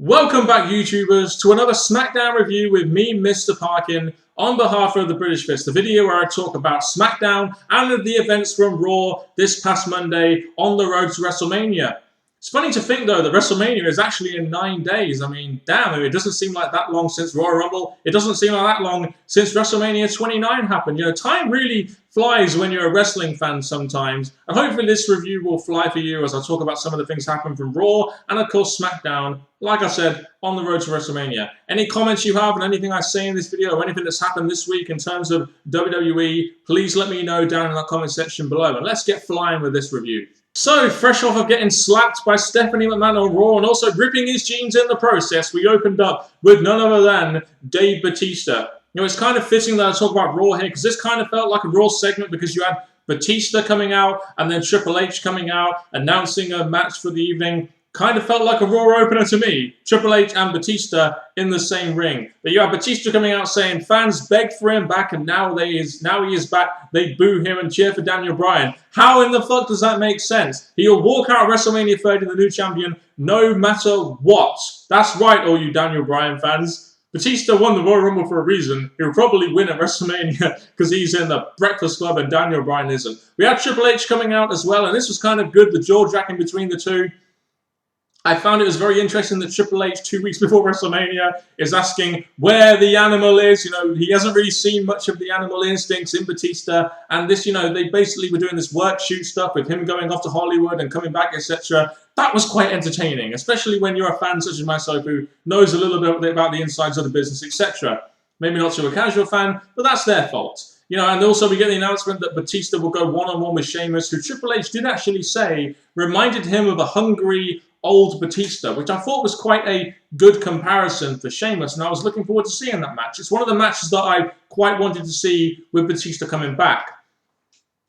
Welcome back, YouTubers, to another Smackdown review with me, Mr. Parkin, on behalf of the British Fist, the video where I talk about Smackdown and the events from Raw this past Monday on the road to WrestleMania. It's funny to think, though, that WrestleMania is actually in 9 days. I mean, damn, it doesn't seem like that long since Royal Rumble. It doesn't seem like that long since WrestleMania 29 happened. You know, time really flies when you're a wrestling fan sometimes. And hopefully this review will fly for you as I talk about some of the things happen from Raw and, of course, Smackdown, like I said, on the road to WrestleMania. Any comments you have on anything I say in this video or anything that's happened this week in terms of WWE, please let me know down in the comment section below. And let's get flying with this review. So, fresh off of getting slapped by Stephanie McMahon on Raw and also ripping his jeans in the process, we opened up with none other than Dave Bautista. You know, it's kind of fitting that I talk about Raw here because this kind of felt like a Raw segment because you had Batista coming out and then Triple H coming out, announcing a match for the evening. Kind of felt like a Raw opener to me. Triple H and Batista in the same ring. But you have Batista coming out saying fans begged for him back and now he is back. They boo him and cheer for Daniel Bryan. How in the fuck does that make sense? He'll walk out of WrestleMania 30 the new champion no matter what. That's right, all you Daniel Bryan fans. Batista won the Royal Rumble for a reason. He'll probably win at WrestleMania because he's in the Breakfast Club and Daniel Bryan isn't. We had Triple H coming out as well, and this was kind of good, the jaw-jacking between the two. I found it was very interesting that Triple H, 2 weeks before WrestleMania, is asking where the animal is. You know, he hasn't really seen much of the animal instincts in Batista. And this, you know, they basically were doing this work shoot stuff with him going off to Hollywood and coming back, etc. That was quite entertaining, especially when you're a fan such as myself who knows a little bit about the insides of the business, etc. Maybe not to a casual fan, but that's their fault. You know, and also we get the announcement that Batista will go one-on-one with Sheamus, who Triple H did actually say reminded him of a hungry old Batista, which I thought was quite a good comparison for Sheamus, and I was looking forward to seeing that match. It's one of the matches that I quite wanted to see with Batista coming back.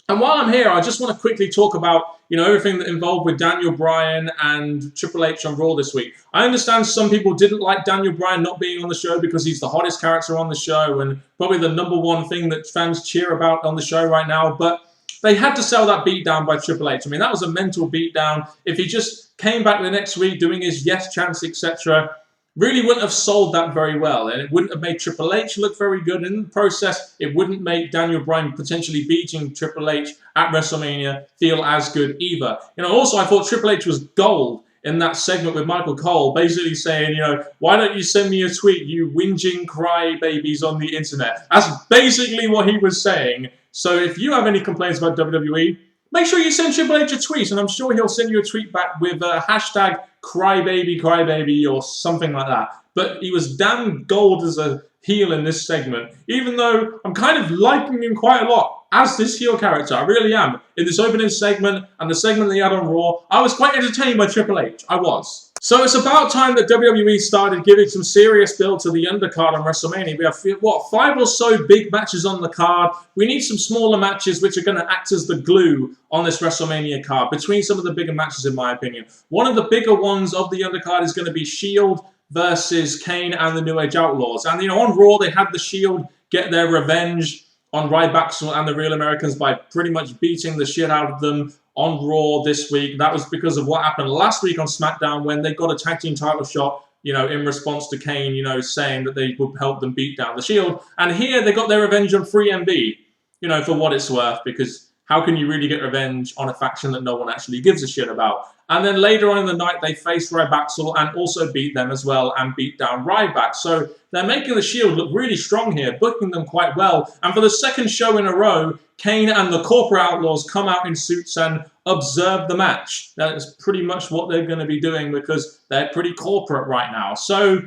And while I'm here, I just want to quickly talk about, you know, everything that involved with Daniel Bryan and Triple H on Raw this week. I understand some people didn't like Daniel Bryan not being on the show because he's the hottest character on the show and probably the #1 thing that fans cheer about on the show right now, but they had to sell that beatdown by Triple H. I mean, that was a mental beatdown. If he just came back the next week doing his yes chants, etc., really wouldn't have sold that very well. And it wouldn't have made Triple H look very good. In the process, it wouldn't make Daniel Bryan potentially beating Triple H at WrestleMania feel as good either. You know, also, I thought Triple H was gold in that segment with Michael Cole, basically saying, you know, why don't you send me a tweet, you whinging crybabies on the internet? That's basically what he was saying. So if you have any complaints about WWE, make sure you send Triple H a tweet, and I'm sure he'll send you a tweet back with a hashtag crybaby or something like that. But he was damn gold as a heel in this segment, even though I'm kind of liking him quite a lot as this heel character. I really am. In this opening segment and the segment that he had on Raw, I was quite entertained by Triple H. I was. So it's about time that WWE started giving some serious build to the undercard on WrestleMania. We have, what, 5 or so big matches on the card. We need some smaller matches which are going to act as the glue on this WrestleMania card between some of the bigger matches, in my opinion. One of the bigger ones of the undercard is going to be Shield versus Kane and the New Age Outlaws. And, you know, on Raw, they had the Shield get their revenge on Ryback and the Real Americans by pretty much beating the shit out of them on Raw this week. That was because of what happened last week on Smackdown when they got a tag team title shot, you know, in response to Kane, you know, saying that they would help them beat down the Shield. And here they got their revenge on 3MB, you know, for what it's worth, because how can you really get revenge on a faction that no one actually gives a shit about? And then later on in the night, they faced Ryback and also beat them as well and beat down Ryback. So they're making the Shield look really strong here, booking them quite well. And for the second show in a row, Kane and the Corporate Outlaws come out in suits and observe the match. That is pretty much what they're going to be doing because they're pretty corporate right now. So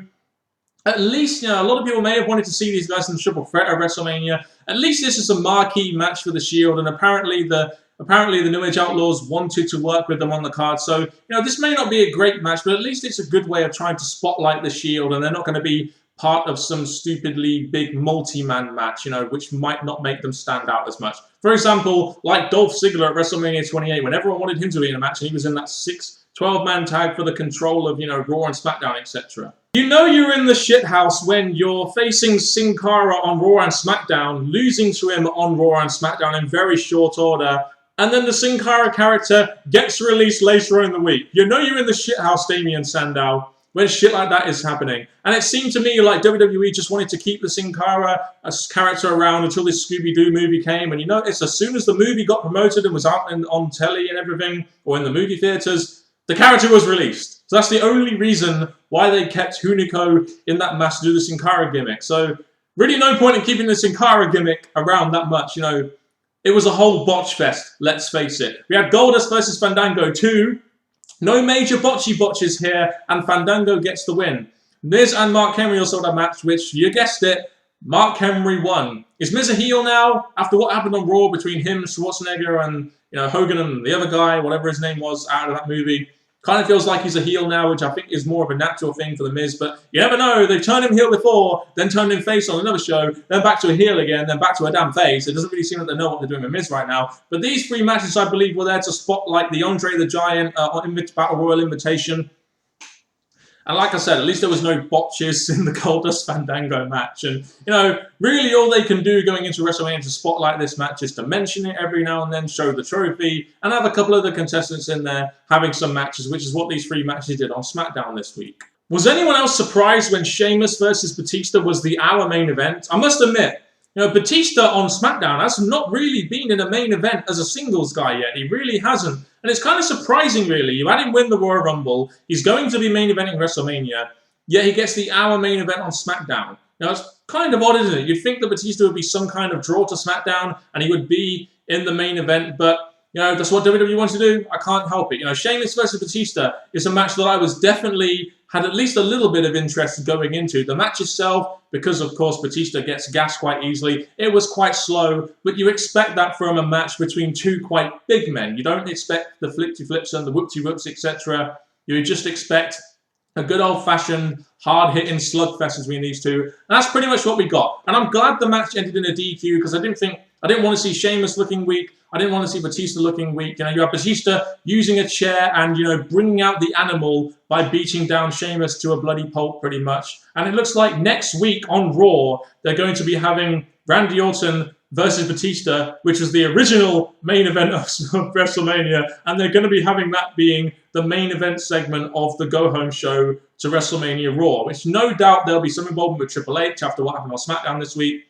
at least, you know, a lot of people may have wanted to see these guys in the triple threat at WrestleMania. At least this is a marquee match for the Shield, and apparently the New Age Outlaws wanted to work with them on the card. So, you know, this may not be a great match, but at least it's a good way of trying to spotlight the Shield, and they're not going to be part of some stupidly big multi-man match, you know, which might not make them stand out as much. For example, like Dolph Ziggler at WrestleMania 28, when everyone wanted him to be in a match, and he was in that 12-man tag for the control of, you know, Raw and SmackDown, etc. You know you're in the shithouse when you're facing Sin Cara on Raw and SmackDown, losing to him on Raw and SmackDown in very short order, and then the Sin Cara character gets released later in the week. You know you're in the shithouse, Damien Sandow. when shit like that is happening. And it seemed to me like WWE just wanted to keep the Sin Cara as character around until this Scooby-Doo movie came. And you notice as soon as the movie got promoted and was out on telly and everything, or in the movie theaters, the character was released. So that's the only reason why they kept Hunico in that match to do the Sin Cara gimmick. So really no point in keeping the Sin Cara gimmick around that much, you know. It was a whole botch fest, let's face it. We had Goldust versus Fandango 2. No major botches here, and Fandango gets the win. Miz and Mark Henry also had a match, which, you guessed it, Mark Henry won. Is Miz a heel now? After what happened on Raw between him, Schwarzenegger, and Hogan and the other guy, whatever his name was, out of that movie. Kind of feels like he's a heel now, which I think is more of a natural thing for The Miz. But you never know. They've turned him heel before, then turned him face on another show, then back to a heel again, then back to a damn face. It doesn't really seem like they know what they're doing with Miz right now. But these 3 matches, I believe, were there to spotlight the Andre the Giant Battle Royal Invitation. And like I said, at least there was no botches in the Goldust Fandango match. And, really all they can do going into WrestleMania to spotlight this match is to mention it every now and then, show the trophy, and have a couple of the contestants in there having some matches, which is what these 3 matches did on SmackDown this week. Was anyone else surprised when Sheamus versus Batista was the hour main event? I must admit, Batista on SmackDown has not really been in a main event as a singles guy yet. He really hasn't. And it's kind of surprising, really. You had him win the Royal Rumble. He's going to be main eventing WrestleMania. Yet he gets the hour main event on SmackDown. Now, it's kind of odd, isn't it? You'd think that Batista would be some kind of draw to SmackDown and he would be in the main event. But, that's what WWE wants to do. I can't help it. Sheamus versus Batista is a match that I was definitely had at least a little bit of interest going into. The match itself, because of course Batista gets gassed quite easily, it was quite slow, but you expect that from a match between 2 quite big men. You don't expect the flip-to-flips and the whoop-de-whoops, etc. You just expect a good old-fashioned, hard-hitting slugfest between these 2. And that's pretty much what we got. And I'm glad the match ended in a DQ, because I didn't want to see Sheamus looking weak. I didn't want to see Batista looking weak. You have Batista using a chair and, bringing out the animal by beating down Sheamus to a bloody pulp, pretty much. And it looks like next week on Raw, they're going to be having Randy Orton versus Batista, which was the original main event of WrestleMania. And they're going to be having that being the main event segment of the go-home show to WrestleMania Raw, which no doubt there'll be some involvement with Triple H after what happened on SmackDown this week.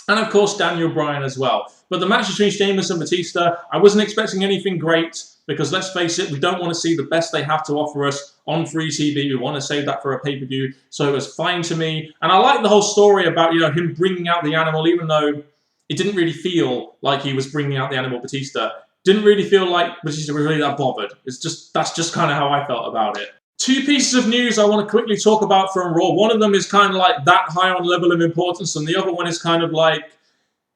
And of course, Daniel Bryan as well. But the match between Sheamus and Batista, I wasn't expecting anything great, because let's face it, we don't want to see the best they have to offer us on free TV. We want to save that for a pay-per-view. So it was fine to me. And I like the whole story about, him bringing out the animal, even though it didn't really feel like he was bringing out the animal, Batista. Didn't really feel like Batista was really that bothered. That's just kind of how I felt about it. 2 pieces of news I want to quickly talk about from Raw. One of them is kind of like that high on level of importance, and the other one is kind of like,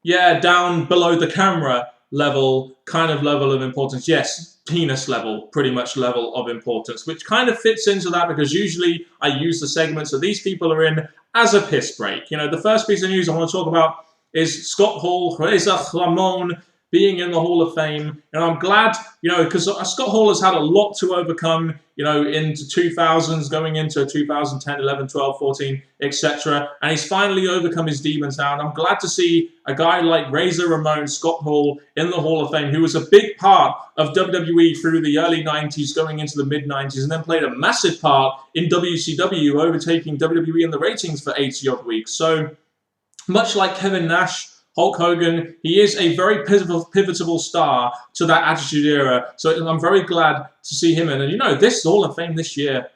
down below the camera level, kind of level of importance. Yes, penis level, pretty much level of importance, which kind of fits into that because usually I use the segments that these people are in as a piss break. The first piece of news I want to talk about is Scott Hall, Reza Ramon, being in the Hall of Fame. I'm glad, because Scott Hall has had a lot to overcome, into 2000s, going into 2010, 11, 12, 14, etc. And he's finally overcome his demons now. And I'm glad to see a guy like Razor Ramon, Scott Hall, in the Hall of Fame, who was a big part of WWE through the early 90s, going into the mid-90s, and then played a massive part in WCW, overtaking WWE in the ratings for 80-odd weeks. So, much like Kevin Nash, Hulk Hogan, he is a very pivotal star to that Attitude Era. So I'm very glad to see him in. And this Hall of Fame this year,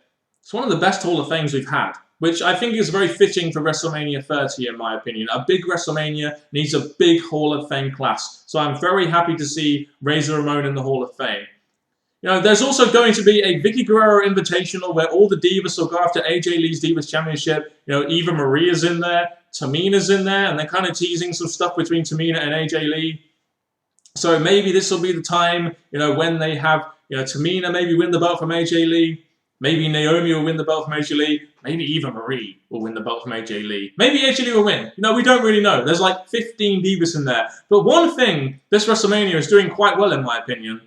it's one of the best Hall of Fames we've had, which I think is very fitting for WrestleMania 30, in my opinion. A big WrestleMania needs a big Hall of Fame class. So I'm very happy to see Razor Ramon in the Hall of Fame. There's also going to be a Vicky Guerrero Invitational where all the Divas will go after AJ Lee's Divas Championship. Eva Maria's in there, Tamina's in there, and they're kind of teasing some stuff between Tamina and AJ Lee. So maybe this will be the time, when they have, Tamina maybe win the belt from AJ Lee. Maybe Naomi will win the belt from AJ Lee. Maybe Eva Marie will win the belt from AJ Lee. Maybe AJ Lee will win. We don't really know. There's like 15 Divas in there. But one thing this WrestleMania is doing quite well, in my opinion,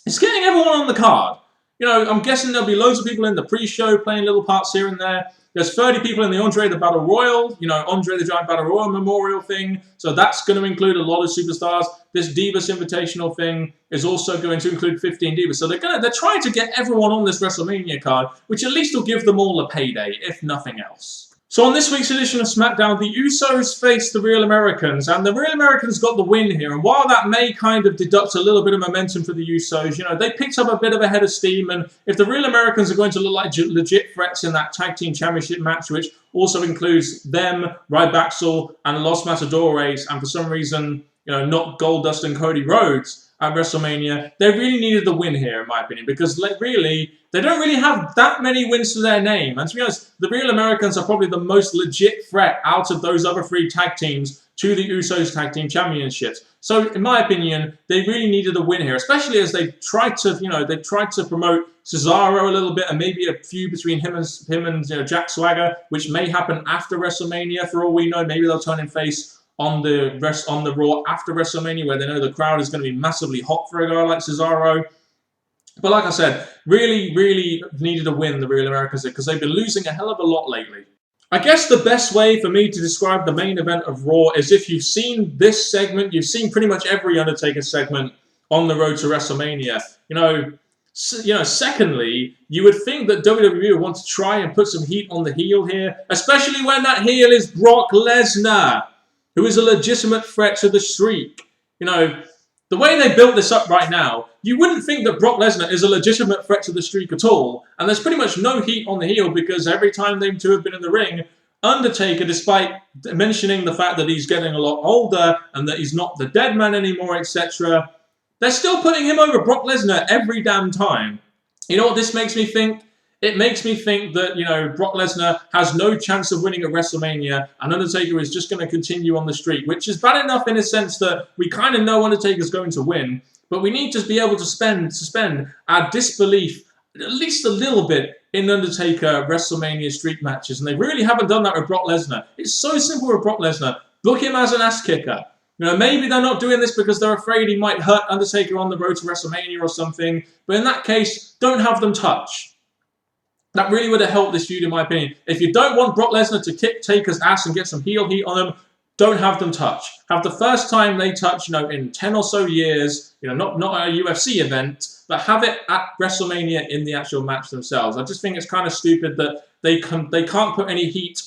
it's getting everyone on the card. You know, I'm guessing there'll be loads of people in the pre-show playing little parts here and there. There's 30 people in the Andre the Battle Royal, you know, Andre the Giant Battle Royal Memorial thing. So that's going to include a lot of superstars. This Divas Invitational thing is also going to include 15 Divas. So they're trying to get everyone on this WrestleMania card, which at least will give them all a payday, if nothing else. So on this week's edition of SmackDown, the Usos faced the Real Americans, and the Real Americans got the win here. And while that may kind of deduct a little bit of momentum for the Usos, you know, they picked up a bit of a head of steam. And if the Real Americans are going to look like legit threats in that Tag Team Championship match, which also includes them, Ryback and Los Matadores, and for some reason, you know, not Goldust and Cody Rhodes at WrestleMania, they really needed the win here, in my opinion, because really, they don't really have that many wins to their name. And to be honest, the Real Americans are probably the most legit threat out of those other three tag teams to the Usos Tag Team Championships. So, in my opinion, they really needed a win here, especially as they tried to, you know, promote Cesaro a little bit, and maybe a feud between him and you know, Jack Swagger, which may happen after WrestleMania. For all we know, maybe they'll turn him face on the Raw after WrestleMania, where they know the crowd is going to be massively hot for a guy like Cesaro. But like I said, really, really needed a win, the Real Americans, because they've been losing a hell of a lot lately. I guess the best way for me to describe the main event of Raw is if you've seen this segment, you've seen pretty much every Undertaker segment on the road to WrestleMania. You know, secondly, you would think that WWE would want to try and put some heat on the heel here, especially when that heel is Brock Lesnar, who is a legitimate threat to the streak. You know, the way they built this up right now, you wouldn't think that Brock Lesnar is a legitimate threat to the streak at all. And there's pretty much no heat on the heel because every time them two have been in the ring, Undertaker, despite mentioning the fact that he's getting a lot older and that he's not the dead man anymore, etc., they're still putting him over Brock Lesnar every damn time. You know what this makes me think? It makes me think that, you know, Brock Lesnar has no chance of winning at WrestleMania, and Undertaker is just going to continue on the streak, which is bad enough in a sense that we kind of know Undertaker's going to win, but we need to be able to suspend our disbelief at least a little bit in Undertaker WrestleMania streak matches, and they really haven't done that with Brock Lesnar. It's so simple with Brock Lesnar. Book him as an ass kicker. You know, maybe they're not doing this because they're afraid he might hurt Undertaker on the road to WrestleMania or something, but in that case, don't have them touch. That really would have helped this feud, in my opinion. If you don't want Brock Lesnar to kick Taker's ass and get some heel heat on him, don't have them touch. Have the first time they touch, you know, in 10 or so years, you know, not a UFC event, but have it at WrestleMania in the actual match themselves. I just think it's kind of stupid that they can't put any heat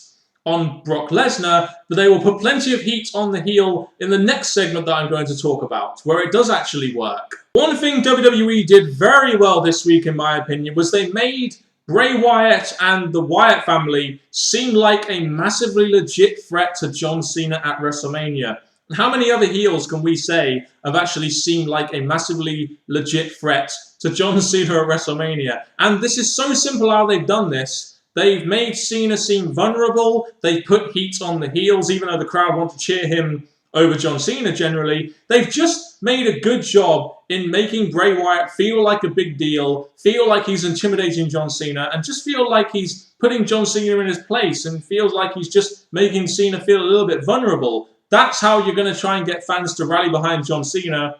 on Brock Lesnar, but they will put plenty of heat on the heel in the next segment that I'm going to talk about, where it does actually work. One thing WWE did very well this week, in my opinion, was they made Bray Wyatt and the Wyatt family seem like a massively legit threat to John Cena at WrestleMania. And how many other heels can we say have actually seemed like a massively legit threat to John Cena at WrestleMania? And this is so simple how they've done this. They've made Cena seem vulnerable. They've put heat on the heels, even though the crowd want to cheer him over John Cena generally. They've just made a good job in making Bray Wyatt feel like a big deal, feel like he's intimidating John Cena, and just feel like he's putting John Cena in his place and feels like he's just making Cena feel a little bit vulnerable. That's how you're going to try and get fans to rally behind John Cena,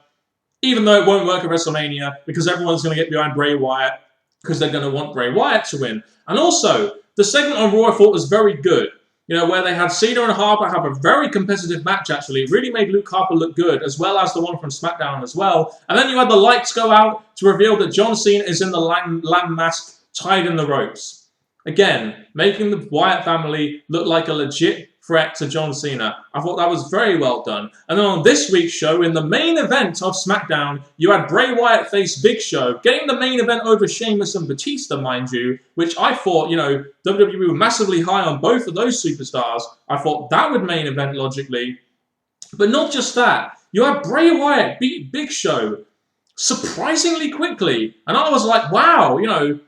even though it won't work at WrestleMania, because everyone's going to get behind Bray Wyatt because they're going to want Bray Wyatt to win. And also, the segment on Raw I thought was very good. You know, where they had Cena and Harper have a very competitive match, actually. It really made Luke Harper look good, as well as the one from SmackDown as well. And then you had the lights go out to reveal that John Cena is in the lamb mask, tied in the ropes. Again, making the Wyatt family look like a legit threat to John Cena. I thought that was very well done. And then on this week's show, in the main event of SmackDown, you had Bray Wyatt face Big Show, getting the main event over Sheamus and Batista, mind you, which I thought, you know, WWE were massively high on both of those superstars. I thought that would main event logically. But not just that. You had Bray Wyatt beat Big Show surprisingly quickly. And I was like, wow, you know,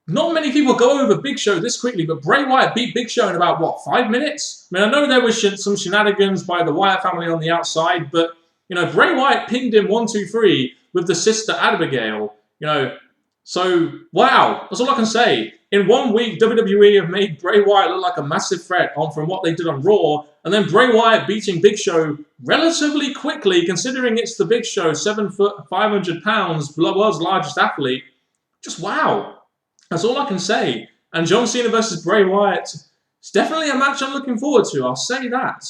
not many people go over Big Show this quickly, but Bray Wyatt beat Big Show in about, what, 5 minutes? I mean, I know there was some shenanigans by the Wyatt family on the outside, but, you know, Bray Wyatt pinned him 1, 2, 3 with the sister Abigail, you know. So, wow, that's all I can say. In 1 week, WWE have made Bray Wyatt look like a massive threat from what they did on Raw, and then Bray Wyatt beating Big Show relatively quickly, considering it's the Big Show, 7 foot, 500 pounds, world's largest athlete. just wow. That's all I can say. And John Cena versus Bray Wyatt, it's definitely a match I'm looking forward to, I'll say that.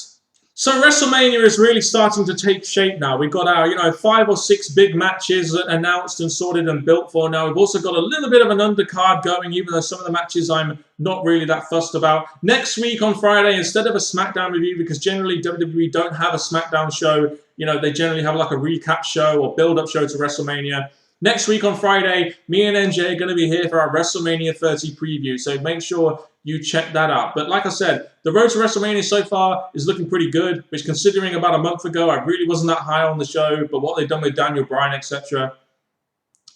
So WrestleMania is really starting to take shape now. We've got our, 5 or 6 big matches announced and sorted and built for now. We've also got a little bit of an undercard going, even though some of the matches I'm not really that fussed about. Next week on Friday, instead of a Smackdown review, because generally WWE don't have a Smackdown show, they generally have like a recap show or build-up show to WrestleMania. Next week on Friday, me and NJ are going to be here for our WrestleMania 30 preview, so make sure you check that out. But like I said, the road to WrestleMania so far is looking pretty good, which considering about a month ago, I really wasn't that high on the show, but what they've done with Daniel Bryan, etc.,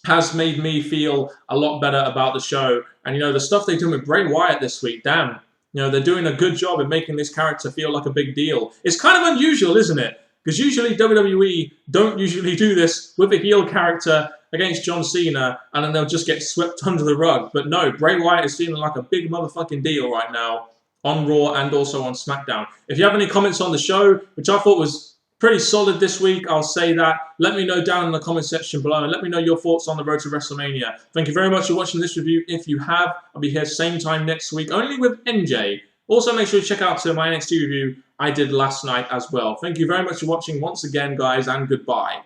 has made me feel a lot better about the show. And, the stuff they've done with Bray Wyatt this week, damn, they're doing a good job at making this character feel like a big deal. It's kind of unusual, isn't it? Because usually WWE don't usually do this with a heel character against John Cena, and then they'll just get swept under the rug. But no, Bray Wyatt is feeling like a big motherfucking deal right now on Raw and also on SmackDown. If you have any comments on the show, which I thought was pretty solid this week, I'll say that. Let me know down in the comment section below, and let me know your thoughts on the road to WrestleMania. Thank you very much for watching this review. If you have, I'll be here same time next week, only with NJ. Also, make sure you check out my NXT review I did last night as well. Thank you very much for watching once again, guys, and goodbye.